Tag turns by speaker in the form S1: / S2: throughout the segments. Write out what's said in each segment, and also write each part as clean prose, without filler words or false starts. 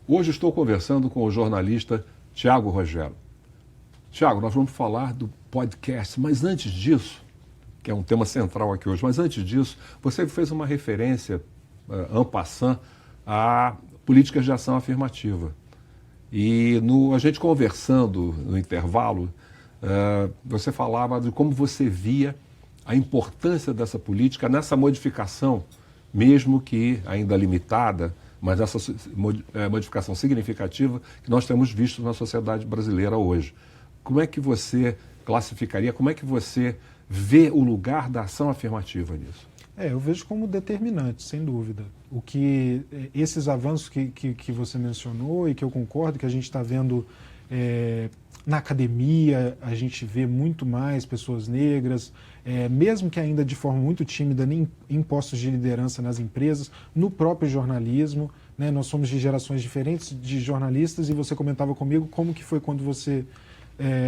S1: Hoje estou conversando com o jornalista Tiago Rogero. Tiago, nós vamos falar do podcast, mas antes disso, que é um tema central aqui hoje, mas antes disso, você fez uma referência, en passant, a políticas de ação afirmativa. E a gente conversando no intervalo, você falava de como você via a importância dessa política nessa modificação, mesmo que ainda limitada, mas essa modificação significativa que nós temos visto na sociedade brasileira hoje. Como é que você classificaria, como é que você vê o lugar da ação afirmativa nisso?
S2: Eu vejo como determinante, sem dúvida. O que esses avanços que você mencionou e que eu concordo, que a gente está vendo na academia, a gente vê muito mais pessoas negras, mesmo que ainda de forma muito tímida, nem em postos de liderança nas empresas, no próprio jornalismo, né? Nós somos de gerações diferentes de jornalistas e você comentava comigo como que foi quando você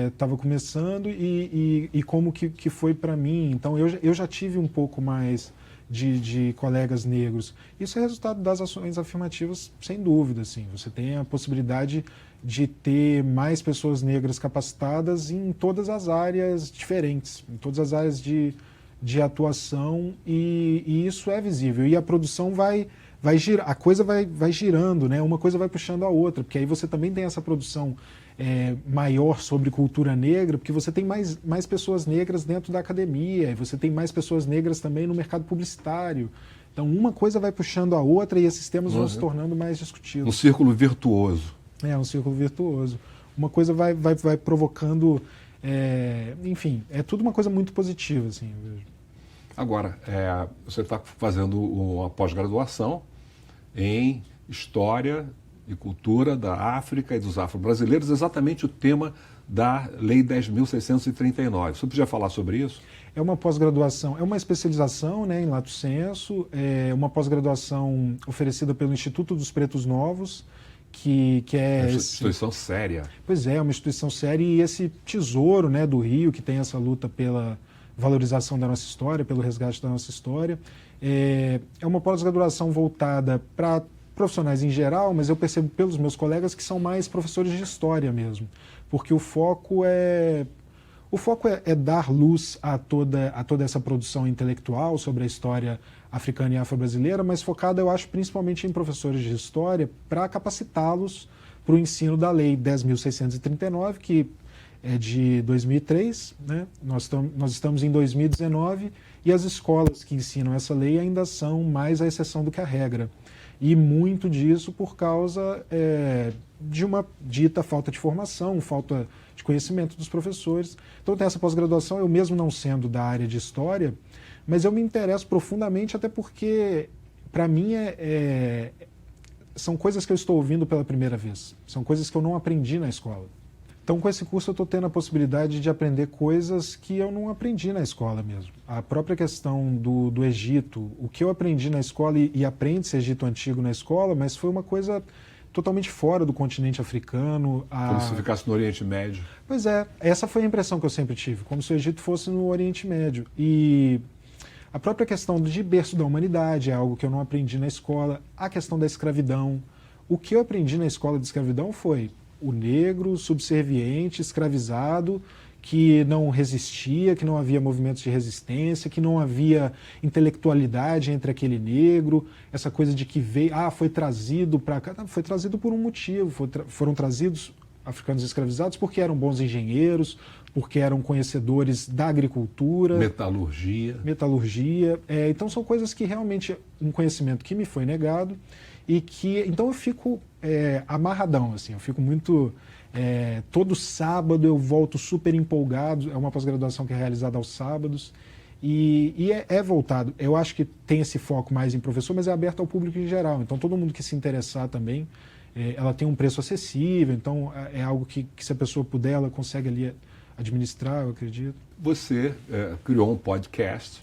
S2: estava começando e como que foi para mim. Então eu já tive um pouco mais de colegas negros. Isso é resultado das ações afirmativas, sem dúvida. Assim. Você tem a possibilidade de ter mais pessoas negras capacitadas em todas as áreas diferentes, em todas as áreas de atuação, e isso é visível. E a produção vai girar, a coisa vai girando, né? Uma coisa vai puxando a outra, porque aí você também tem essa produção maior sobre cultura negra, porque você tem mais pessoas negras dentro da academia, e você tem mais pessoas negras também no mercado publicitário. Então, uma coisa vai puxando a outra e esses temas vão se tornando mais discutidos.
S1: Um círculo virtuoso.
S2: Um círculo virtuoso. Uma coisa vai provocando... enfim, é tudo uma coisa muito positiva, assim, eu vejo.
S1: Agora, você está fazendo uma pós-graduação em História e Cultura da África e dos Afro-Brasileiros, exatamente o tema da Lei 10.639. Você podia falar sobre isso?
S2: É uma pós-graduação, é uma especialização, né, em Lato Sensu, é uma pós-graduação oferecida pelo Instituto dos Pretos Novos, que é
S1: uma instituição séria.
S2: Pois é uma instituição séria, e esse tesouro, né, do Rio, que tem essa luta pela valorização da nossa história, pelo resgate da nossa história. É uma pós-graduação voltada para profissionais em geral, mas eu percebo pelos meus colegas que são mais professores de história mesmo, porque o foco é dar luz a toda essa produção intelectual sobre a história africana e afro-brasileira, mas focada, eu acho, principalmente em professores de história, para capacitá-los para o ensino da Lei 10.639, que é de 2003, né? Nós estamos em 2019 e as escolas que ensinam essa lei ainda são mais a exceção do que a regra. E muito disso por causa de uma dita falta de formação, falta de conhecimento dos professores. Então tem essa pós-graduação, eu mesmo não sendo da área de história, mas eu me interesso profundamente, até porque, para mim, são coisas que eu estou ouvindo pela primeira vez. São coisas que eu não aprendi na escola. Então, com esse curso, eu estou tendo a possibilidade de aprender coisas que eu não aprendi na escola mesmo. A própria questão do Egito, o que eu aprendi na escola, e aprende-se Egito Antigo na escola, mas foi uma coisa totalmente fora do continente africano.
S1: Como se ficasse no Oriente Médio.
S2: Pois é, essa foi a impressão que eu sempre tive, como se o Egito fosse no Oriente Médio. E a própria questão de berço da humanidade é algo que eu não aprendi na escola. A questão da escravidão. O que eu aprendi na escola de escravidão foi o negro subserviente, escravizado, que não resistia, que não havia movimentos de resistência, que não havia intelectualidade entre aquele negro, essa coisa de que veio, foi trazido para cá. Foi trazido por um motivo, foram trazidos africanos escravizados porque eram bons engenheiros, porque eram conhecedores da agricultura. Metalurgia. Então são coisas que realmente, um conhecimento que me foi negado, e que, então eu fico amarradão, assim, eu fico muito... todo sábado eu volto super empolgado, é uma pós-graduação que é realizada aos sábados, e é voltado, eu acho que tem esse foco mais em professor, mas é aberto ao público em geral, então todo mundo que se interessar também, ela tem um preço acessível, então é algo que se a pessoa puder, ela consegue ali administrar, eu acredito.
S1: Você criou um podcast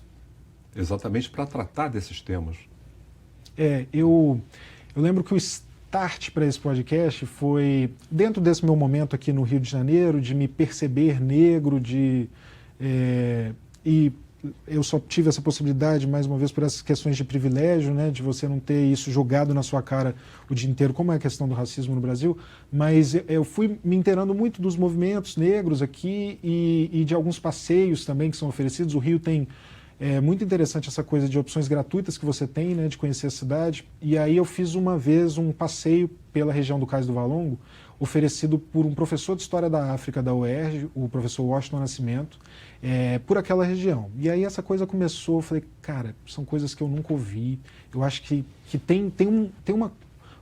S1: exatamente para tratar desses temas.
S2: Eu lembro que o start para esse podcast foi dentro desse meu momento aqui no Rio de Janeiro, de me perceber negro, eu só tive essa possibilidade, mais uma vez, por essas questões de privilégio, né, de você não ter isso jogado na sua cara o dia inteiro, como é a questão do racismo no Brasil, mas eu fui me inteirando muito dos movimentos negros aqui e de alguns passeios também que são oferecidos. O Rio tem muito interessante essa coisa de opções gratuitas que você tem, né, de conhecer a cidade. E aí eu fiz uma vez um passeio pela região do Cais do Valongo, oferecido por um professor de História da África da UERJ, o professor Washington Nascimento, por aquela região. E aí essa coisa começou, eu falei, cara, são coisas que eu nunca ouvi, eu acho que tem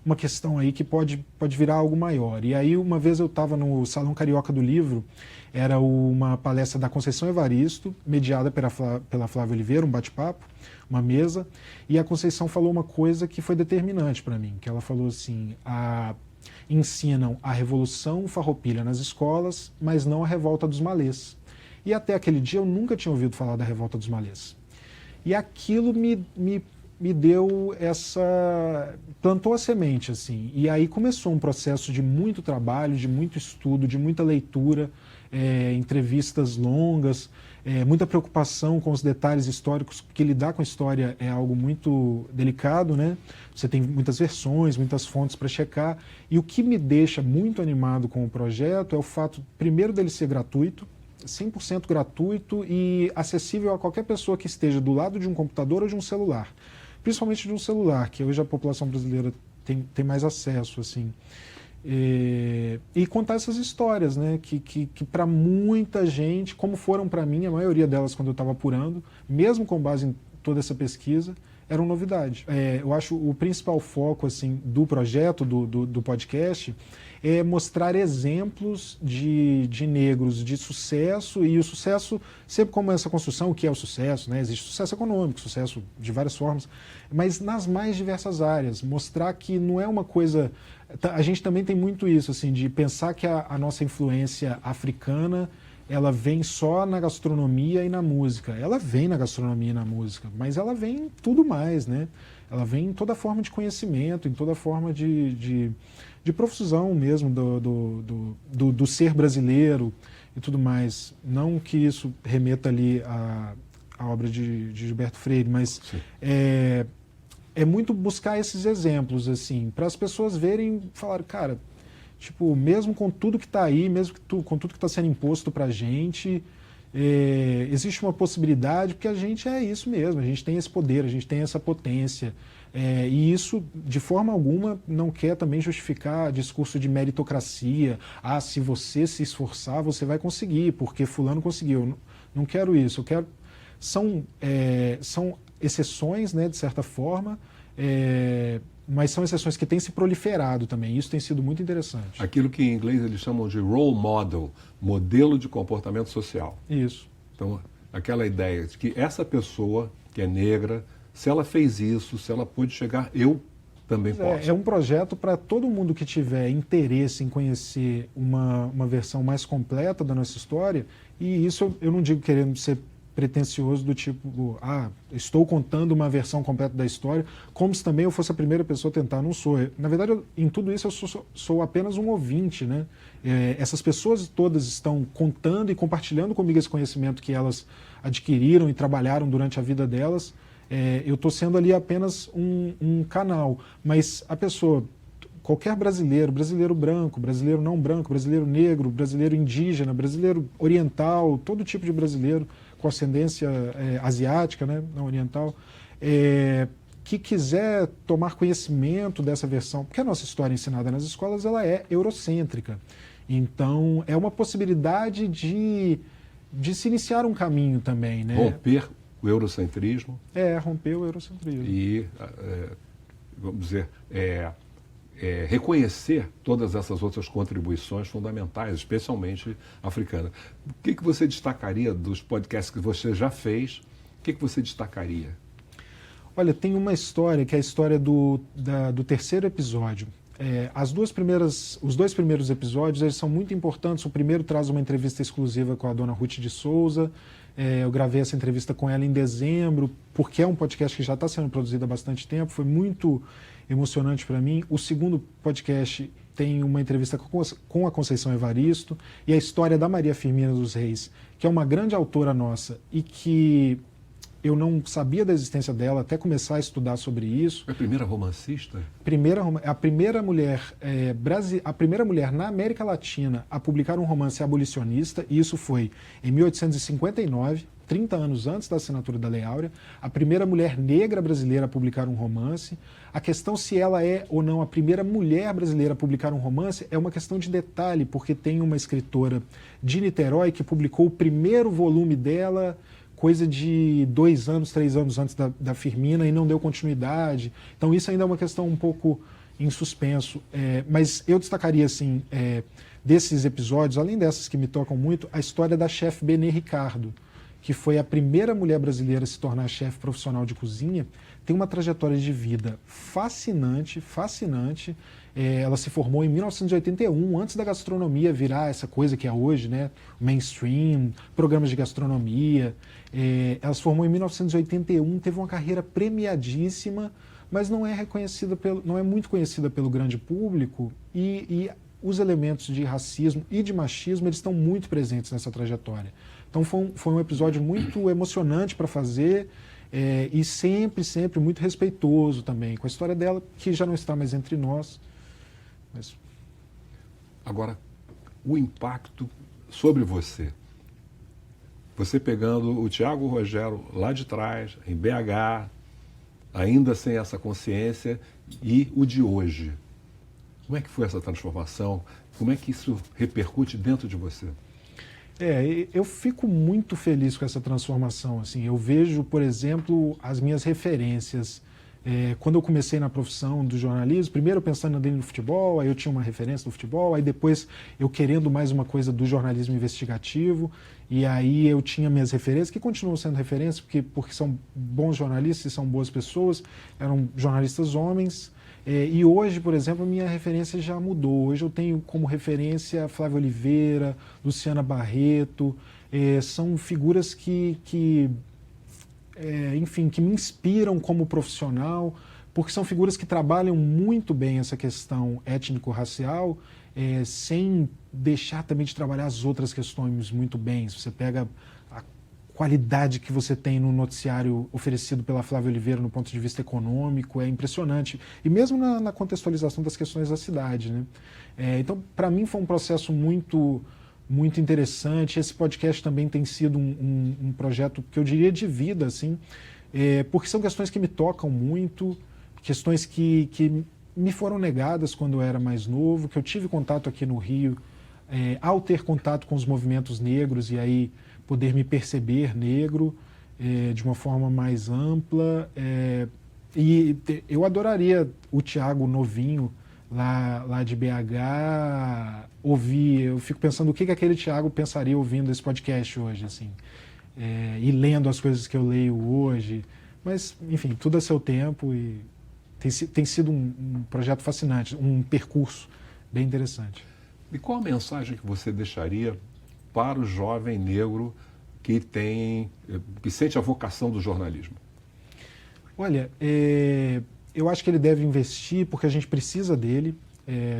S2: uma questão aí que pode virar algo maior. E aí uma vez eu estava no Salão Carioca do Livro, era uma palestra da Conceição Evaristo, mediada pela Flávia Oliveira, um bate-papo, uma mesa, e a Conceição falou uma coisa que foi determinante para mim, que ela falou assim, ensinam a Revolução Farroupilha nas escolas, mas não a Revolta dos Malês. E até aquele dia eu nunca tinha ouvido falar da Revolta dos Malês. E aquilo me deu plantou a semente, assim. E aí começou um processo de muito trabalho, de muito estudo, de muita leitura, entrevistas longas, muita preocupação com os detalhes históricos, porque lidar com a história é algo muito delicado, né? Você tem muitas versões, muitas fontes para checar. E o que me deixa muito animado com o projeto é o fato, primeiro, dele ser gratuito, 100% gratuito e acessível a qualquer pessoa que esteja do lado de um computador ou de um celular. Principalmente de um celular, que hoje a população brasileira tem mais acesso, assim. E contar essas histórias, né, que para muita gente, como foram para mim, a maioria delas quando eu estava apurando, mesmo com base em toda essa pesquisa, eram novidade. Eu acho o principal foco, assim, do projeto, do podcast, é mostrar exemplos de negros de sucesso, e o sucesso, sempre como essa construção, o que é o sucesso, né? Existe sucesso econômico, sucesso de várias formas, mas nas mais diversas áreas, mostrar que não é uma coisa... A gente também tem muito isso, assim, de pensar que a nossa influência africana, ela vem só na gastronomia e na música. Ela vem na gastronomia e na música, mas ela vem em tudo mais, né? Ela vem em toda forma de conhecimento, em toda forma de profusão mesmo do ser brasileiro e tudo mais. Não que isso remeta ali à obra de Gilberto Freire, mas é muito buscar esses exemplos, assim, para as pessoas verem e falar, cara, tipo, mesmo com tudo que está aí, mesmo com tudo que está sendo imposto para a gente, existe uma possibilidade, porque a gente é isso mesmo, a gente tem esse poder, a gente tem essa potência. E isso, de forma alguma, não quer também justificar discurso de meritocracia. Ah, se você se esforçar, você vai conseguir, porque fulano conseguiu. Não quero isso. Eu quero... São exceções, né, de certa forma, mas são exceções que têm se proliferado também. Isso tem sido muito interessante.
S1: Aquilo que em inglês eles chamam de role model, modelo de comportamento social.
S2: Isso.
S1: Então, aquela ideia de que essa pessoa que é negra, se ela fez isso, se ela pôde chegar, eu também posso.
S2: É um projeto para todo mundo que tiver interesse em conhecer uma versão mais completa da nossa história, e isso eu não digo querendo ser pretencioso do tipo, estou contando uma versão completa da história, como se também eu fosse a primeira pessoa a tentar. Não sou. Na verdade, em tudo isso eu sou apenas um ouvinte, né? Essas pessoas todas estão contando e compartilhando comigo esse conhecimento que elas adquiriram e trabalharam durante a vida delas. Eu estou sendo ali apenas um canal, mas a pessoa, qualquer brasileiro, brasileiro branco, brasileiro não branco, brasileiro negro, brasileiro indígena, brasileiro oriental, todo tipo de brasileiro com ascendência asiática, né, não oriental, que quiser tomar conhecimento dessa versão, porque a nossa história ensinada nas escolas ela é eurocêntrica. Então, é uma possibilidade de se iniciar um caminho também, né?
S1: Romper o eurocentrismo.
S2: Romper o eurocentrismo.
S1: E, vamos dizer, reconhecer todas essas outras contribuições fundamentais, especialmente africanas. O que você destacaria dos podcasts que você já fez? O que você destacaria?
S2: Olha, tem uma história, que é a história do terceiro episódio. Os dois primeiros episódios eles são muito importantes. O primeiro traz uma entrevista exclusiva com a dona Ruth de Souza. Eu gravei essa entrevista com ela em dezembro, porque é um podcast que já está sendo produzido há bastante tempo. Foi muito emocionante para mim. O segundo podcast tem uma entrevista com a Conceição Evaristo e a história da Maria Firmina dos Reis, que é uma grande autora nossa e que eu não sabia da existência dela até começar a estudar sobre isso.
S1: Foi a primeira romancista?
S2: A primeira mulher na América Latina a publicar um romance abolicionista, e isso foi em 1859, 30 anos antes da assinatura da Lei Áurea, a primeira mulher negra brasileira a publicar um romance. A questão se ela é ou não a primeira mulher brasileira a publicar um romance é uma questão de detalhe, porque tem uma escritora de Niterói que publicou o primeiro volume dela coisa de 2 anos, 3 anos antes da Firmina e não deu continuidade. Então isso ainda é uma questão um pouco em suspenso. Mas eu destacaria, assim, desses episódios, além dessas que me tocam muito, a história da chefe Benê Ricardo, que foi a primeira mulher brasileira a se tornar chefe profissional de cozinha. Tem uma trajetória de vida fascinante, fascinante. Ela se formou em 1981, antes da gastronomia virar essa coisa que é hoje, né? Mainstream, programas de gastronomia. Ela se formou em 1981, teve uma carreira premiadíssima, mas não é muito conhecida pelo grande público, e os elementos de racismo e de machismo eles estão muito presentes nessa trajetória. Então foi um episódio muito emocionante para fazer, e sempre, sempre muito respeitoso também com a história dela, que já não está mais entre nós. Mas...
S1: Agora, o impacto sobre você. Você pegando o Tiago Rogero lá de trás, em BH, ainda sem essa consciência, e o de hoje. Como é que foi essa transformação? Como é que isso repercute dentro de você?
S2: Eu fico muito feliz com essa transformação. Assim, eu vejo, por exemplo, as minhas referências. Quando eu comecei na profissão do jornalismo, primeiro pensando dentro do futebol, aí eu tinha uma referência do futebol, aí depois eu querendo mais uma coisa do jornalismo investigativo, e aí eu tinha minhas referências, que continuam sendo referências, porque são bons jornalistas e são boas pessoas, eram jornalistas homens. E hoje, por exemplo, a minha referência já mudou. Hoje eu tenho como referência Flávio Oliveira, Luciana Barreto, são figuras enfim, que me inspiram como profissional, porque são figuras que trabalham muito bem essa questão étnico-racial, sem deixar também de trabalhar as outras questões muito bem. Se você pega a qualidade que você tem no noticiário oferecido pela Flávia Oliveira no ponto de vista econômico, é impressionante. E mesmo na contextualização das questões da cidade, né? Então, para mim, foi um processo muito interessante. Esse podcast também tem sido um projeto que eu diria de vida, assim, porque são questões que me tocam muito, questões que me foram negadas quando eu era mais novo, que eu tive contato aqui no Rio, ao ter contato com os movimentos negros e aí poder me perceber negro de uma forma mais ampla. E eu adoraria o Tiago novinho, lá de BH, ouvir. Eu fico pensando o que aquele Tiago pensaria ouvindo esse podcast hoje, assim, e lendo as coisas que eu leio hoje. Mas, enfim, tudo a seu tempo, e tem sido um projeto fascinante, um percurso bem interessante.
S1: E qual a mensagem que você deixaria para o jovem negro que sente a vocação do jornalismo?
S2: Olha, eu acho que ele deve investir porque a gente precisa dele,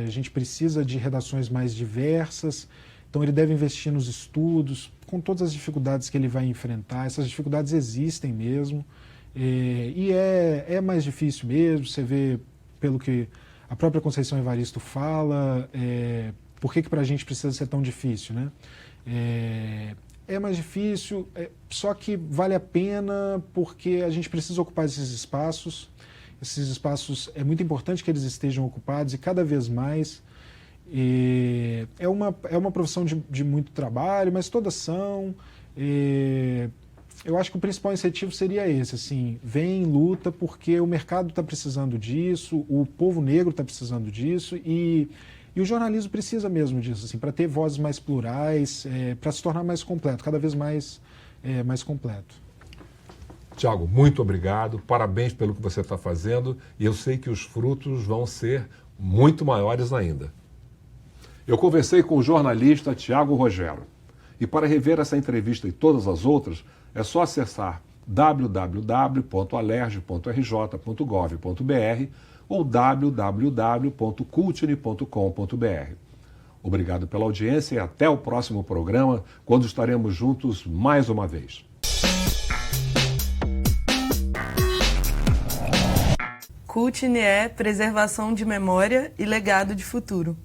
S2: a gente precisa de redações mais diversas, então ele deve investir nos estudos, com todas as dificuldades que ele vai enfrentar. Essas dificuldades existem mesmo, e é mais difícil mesmo. Você vê, pelo que a própria Conceição Evaristo fala, por que para a gente precisa ser tão difícil, né? É mais difícil, só que vale a pena porque a gente precisa ocupar esses espaços. Esses espaços, é muito importante que eles estejam ocupados, e cada vez mais. É uma profissão de muito trabalho, mas todas são. Eu acho que o principal incentivo seria esse, assim, vem, luta, porque o mercado está precisando disso, o povo negro está precisando disso, e o jornalismo precisa mesmo disso, assim, para ter vozes mais plurais, para se tornar mais completo, cada vez mais completo.
S1: Tiago, muito obrigado, parabéns pelo que você está fazendo, e eu sei que os frutos vão ser muito maiores ainda. Eu conversei com o jornalista Tiago Rogero, e para rever essa entrevista e todas as outras, é só acessar www.alerj.rj.gov.br ou www.cultine.com.br. Obrigado pela audiência e até o próximo programa, quando estaremos juntos mais uma vez.
S3: CUT-NE Preservação de Memória e Legado de Futuro.